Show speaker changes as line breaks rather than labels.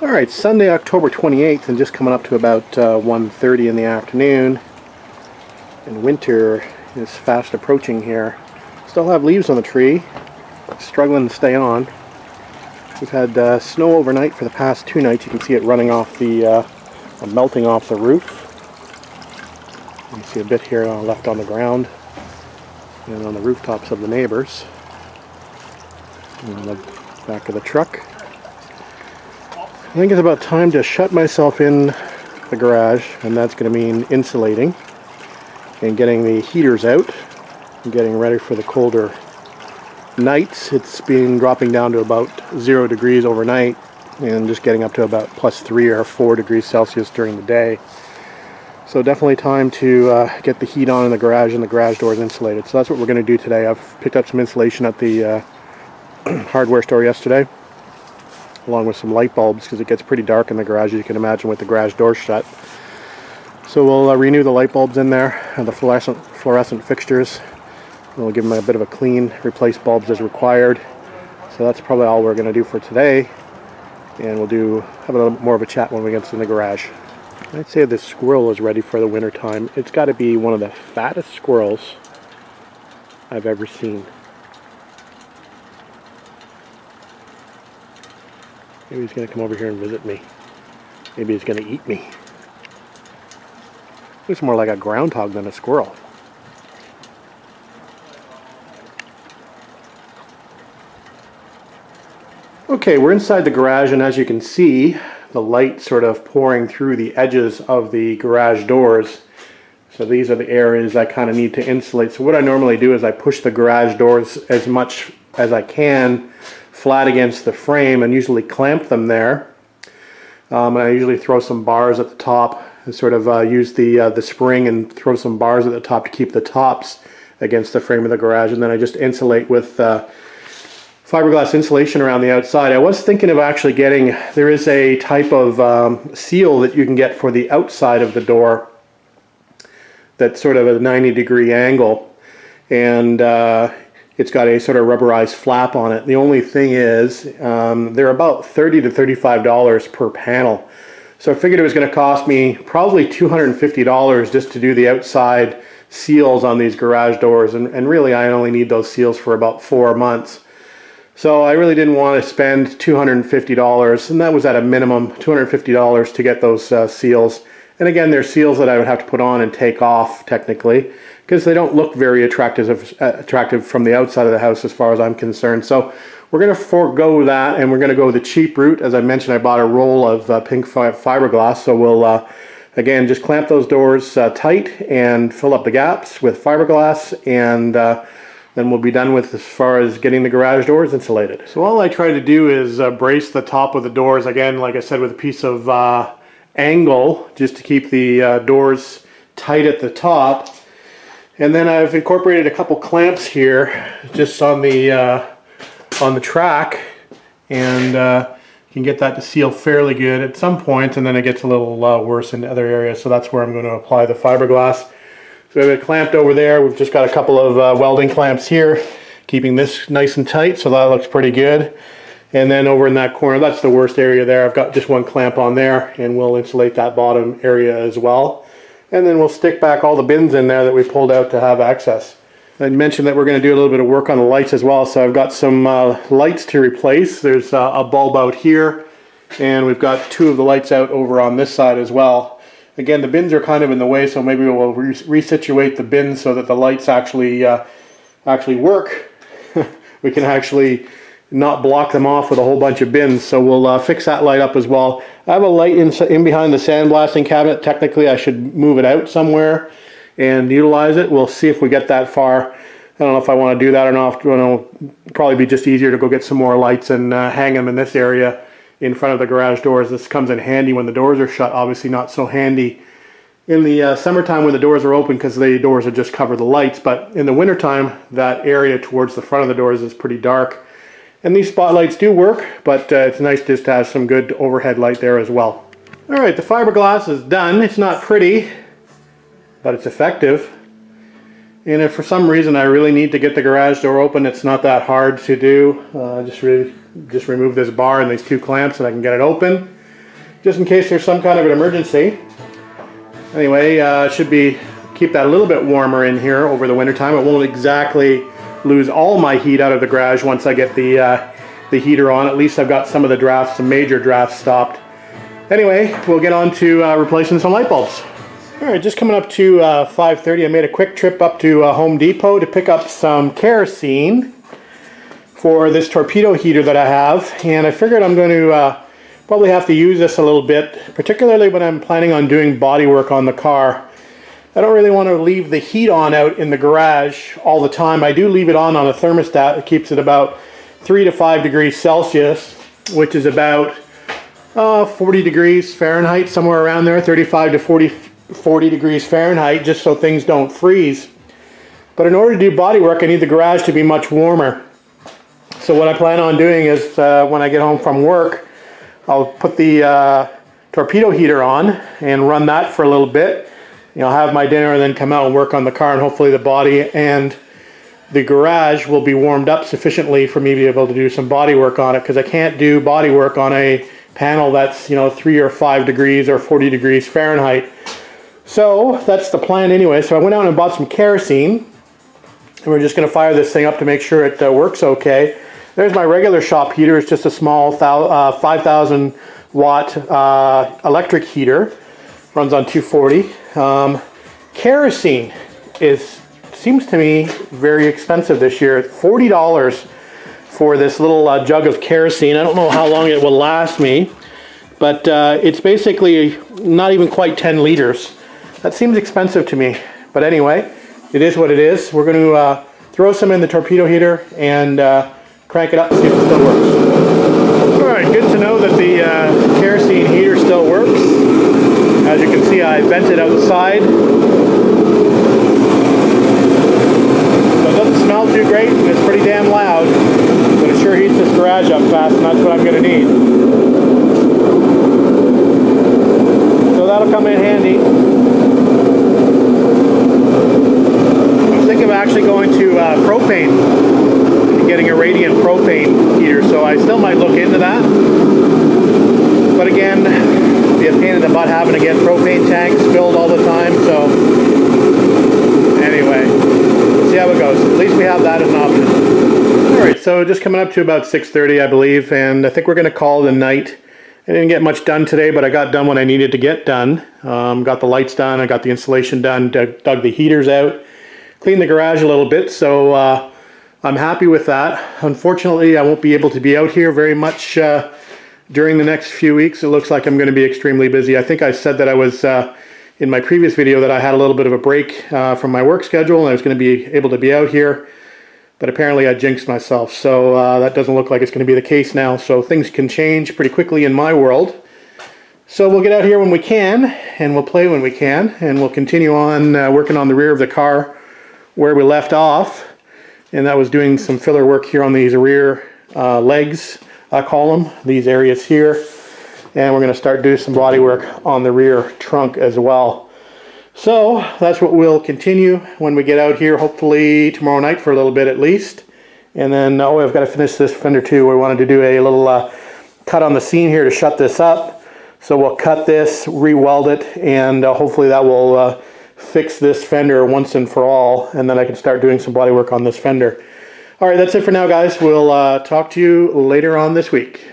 Alright, Sunday, October 28th, and just coming up to about 1:30 in the afternoon. And winter is fast approaching here. Still have leaves on the tree, struggling to stay on. We've had snow overnight for the past 2 nights. You can see it running off the, melting off the roof. You can see a bit here left on the ground and on the rooftops of the neighbors. And on the back of the truck. I think it's about time to shut myself in the garage, and that's going to mean insulating and getting the heaters out and getting ready for the colder nights. It's been dropping down to about 0 degrees overnight and just getting up to about +3 or 4 degrees Celsius during the day. So definitely time to get the heat on in the garage and the garage doors insulated. So that's what we're going to do today. I've picked up some insulation at the hardware store yesterday, along with some light bulbs, because it gets pretty dark in the garage, as you can imagine, with the garage door shut. So we'll renew the light bulbs in there and the fluorescent fixtures. We'll give them a bit of a clean, replace bulbs as required. So that's probably all we're going to do for today, and we'll have a little more of a chat when we get in the garage. I'd say this squirrel is ready for the winter time. It's got to be one of the fattest squirrels I've ever seen. Maybe he's going to come over here and visit me. Maybe he's going to eat me. Looks more like a groundhog than a squirrel. Okay, we're inside the garage, and as you can see, the light sort of pouring through the edges of the garage doors. So these are the areas I kind of need to insulate. So what I normally do is I push the garage doors as much as I can flat against the frame and usually clamp them there. And I usually throw some bars at the top and sort of use the spring and throw some bars at the top to keep the tops against the frame of the garage, and then I just insulate with fiberglass insulation around the outside. I was thinking of actually there is a type of seal that you can get for the outside of the door that's sort of at a 90-degree angle, and it's got a sort of rubberized flap on it. The only thing is, they're about $30 to $35 per panel. So I figured it was going to cost me probably $250 just to do the outside seals on these garage doors. And really, I only need those seals for about 4 months. So I really didn't want to spend $250, and that was at a minimum, $250 to get those seals. And again, they're seals that I would have to put on and take off, technically, because they don't look very attractive from the outside of the house as far as I'm concerned. So we're going to forego that, and we're going to go the cheap route. As I mentioned, I bought a roll of pink fiberglass, so we'll again just clamp those doors tight and fill up the gaps with fiberglass, and then we'll be done with as far as getting the garage doors insulated. So all I try to do is brace the top of the doors, again, like I said, with a piece of angle, just to keep the doors tight at the top. And then I've incorporated a couple clamps here just on the track, and you can get that to seal fairly good at some point, and then it gets a little worse in other areas. So that's where I'm going to apply the fiberglass. So we have it clamped over there. We've just got a couple of welding clamps here, keeping this nice and tight, so that looks pretty good. And then over in that corner, that's the worst area there. I've got just one clamp on there, and we'll insulate that bottom area as well. And then we'll stick back all the bins in there that we pulled out to have access. I mentioned that we're going to do a little bit of work on the lights as well, so I've got some lights to replace. There's a bulb out here, and we've got 2 of the lights out over on this side as well. Again, the bins are kind of in the way, so maybe we'll resituate the bins so that the lights actually work. We can actually not block them off with a whole bunch of bins, so we'll fix that light up as well. I have a light in behind the sandblasting cabinet. Technically, I should move it out somewhere and utilize it. We'll see if we get that far. I don't know if I want to do that or not. It'll probably be just easier to go get some more lights and hang them in this area in front of the garage doors. This comes in handy when the doors are shut, obviously not so handy in the summertime when the doors are open, because the doors are just cover the lights. But in the wintertime, that area towards the front of the doors is pretty dark. And these spotlights do work, but it's nice just to have some good overhead light there as well. Alright, the fiberglass is done. It's not pretty, but it's effective. And if for some reason I really need to get the garage door open, it's not that hard to do. Just remove this bar and these 2 clamps and I can get it open. just in case there's some kind of an emergency. Anyway, should keep that a little bit warmer in here over the winter time. It won't exactly lose all my heat out of the garage once I get the heater on. At least I've got some of the drafts, some major drafts stopped. Anyway, we'll get on to replacing some light bulbs. Alright, just coming up to 5:30, I made a quick trip up to Home Depot to pick up some kerosene for this torpedo heater that I have, and I figured I'm going to probably have to use this a little bit, particularly when I'm planning on doing body work on the car. I don't really want to leave the heat on out in the garage all the time. I do leave it on a thermostat. It keeps it about 3 to 5 degrees Celsius, which is about 40 degrees Fahrenheit, somewhere around there, 35 to 40 degrees Fahrenheit, just so things don't freeze. But in order to do body work, I need the garage to be much warmer. So what I plan on doing is when I get home from work, I'll put the torpedo heater on and run that for a little bit. Have my dinner and then come out and work on the car, and hopefully the body and the garage will be warmed up sufficiently for me to be able to do some body work on it, because I can't do body work on a panel that's 3 or 5 degrees or 40 degrees Fahrenheit. So that's the plan anyway. So I went out and bought some kerosene, and we're just going to fire this thing up to make sure it works okay. There's my regular shop heater. It's just a small 5,000 watt electric heater. Runs on 240. Kerosene seems to me very expensive this year. $40 for this little jug of kerosene. I don't know how long it will last me, but it's basically not even quite 10 liters. That seems expensive to me, but anyway, it is what it is. We're going to throw some in the torpedo heater and crank it up and see if it still works. Alright, good to know that the kerosene heater still works. As you can see, I vented outside. So it doesn't smell too great, and it's pretty damn loud, but it sure heats this garage up fast, and that's what I'm going to need. So that'll come in handy. I was thinking of actually going to propane and getting a Radiant propane heater, so I still might look into that. But again, be a pain in the butt having to get propane tanks filled all the time, so anyway, we'll see how it goes. At least we have that as an option. Alright, so just coming up to about 6:30, I believe, and I think we're going to call it a night. I didn't get much done today, but I got done what I needed to get done. Got the lights done, I got the installation done, dug the heaters out, cleaned the garage a little bit, so I'm happy with that. Unfortunately, I won't be able to be out here very much during the next few weeks. It looks like I'm going to be extremely busy. I think I said that I was, in my previous video, that I had a little bit of a break from my work schedule and I was going to be able to be out here, but apparently I jinxed myself, so that doesn't look like it's going to be the case now. So things can change pretty quickly in my world. So we'll get out here when we can, and we'll play when we can, and we'll continue on working on the rear of the car where we left off, and that was doing some filler work here on these rear legs, I call them, these areas here, and we're going to start doing some body work on the rear trunk as well. So that's what we'll continue when we get out here, hopefully tomorrow night for a little bit at least. And then, oh, I've got to finish this fender too. We wanted to do a little cut on the seam here to shut this up. So we'll cut this, re-weld it, and hopefully that will fix this fender once and for all, and then I can start doing some body work on this fender. Alright, that's it for now, guys. We'll talk to you later on this week.